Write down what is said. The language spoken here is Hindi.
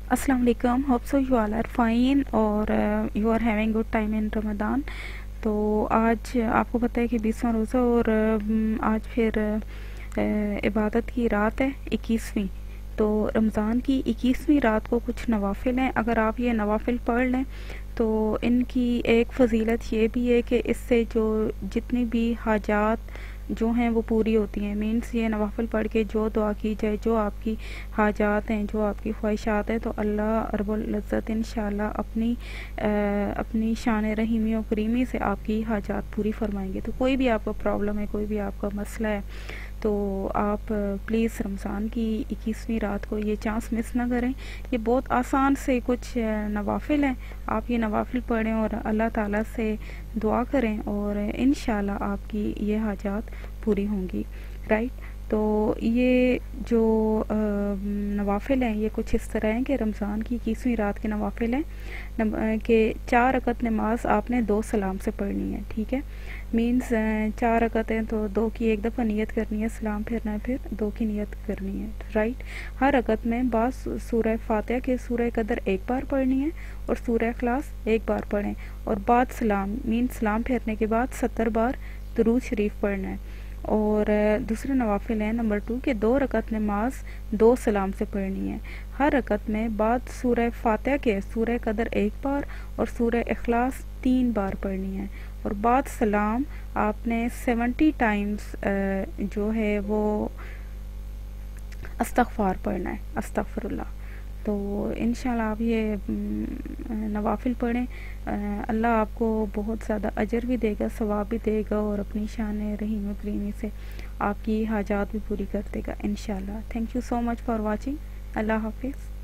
अस्सलाम वालेकुम। Hope so you all are fine और you are having good time in Ramzan. तो आज आपको पता है कि 20वां रोज़ा और आज फिर इबादत की रात है 21वीं। तो रमज़ान की 21वीं रात को कुछ नवाफिल हैं, अगर आप ये नवाफिल पढ़ लें तो इनकी एक फ़जीलत ये भी है कि इससे जो जितनी भी हाजात जो हैं वो पूरी होती हैं। मीन्स ये नवाफिल पढ़ के जो दुआ की जाए, जो आपकी हाजात हैं, जो आपकी ख्वाहिशात हैं, तो अल्लाह रब्बुल इज़्ज़त इंशाअल्लाह अपनी शान रहीमी और करीमी से आपकी हाजात पूरी फरमाएंगे। तो कोई भी आपका प्रॉब्लम है, कोई भी आपका मसला है, तो आप प्लीज़ रमज़ान की 21वीं रात को ये चांस मिस ना करें। ये बहुत आसान से कुछ नवाफिल हैं, आप ये नवाफिल पढ़ें और अल्लाह ताला से दुआ करें और इंशाअल्लाह आपकी ये हाजात पूरी होंगी। राइट। तो ये जो नवाफिल हैं ये कुछ इस तरह हैं कि रमज़ान की 21वीं रात के नवाफिल हैं कि 4 रकत नमाज आपने 2 सलाम से पढ़नी है। ठीक है, मीन्स 4 रकत हैं तो 2 की एक दफ़ा नियत करनी है, सलाम फिरना है, फिर 2 की नियत करनी है। राइट। हर रकत में बाद सूरह फातिहा के सूरह कदर एक बार पढ़नी है और सूरह इखलास एक बार पढ़ें और बाद सलाम मीन्स सलाम फेरने के बाद 70 बार दुरूद शरीफ पढ़ना है। और दूसरे नवाफिल हैं नंबर 2 के 2 रकत नमाज 2 सलाम से पढ़नी है। हर रकत में बाद सूरह फातिहा के सूरह कदर एक बार और सूरह इखलास 3 बार पढ़नी है और बाद सलाम आपने 70 टाइम्स जो है वो अस्तगफार पढ़ना है, अस्तगफिरुल्लाह। तो इंशाल्लाह आप ये नवाफिल पढ़ें, अल्लाह आपको बहुत ज़्यादा अजर भी देगा, सवाब भी देगा और अपनी शान रहीम करीमी से आपकी हाजात भी पूरी कर देगा इंशाल्लाह। Thank you so much for watching. अल्लाह हाफिज़।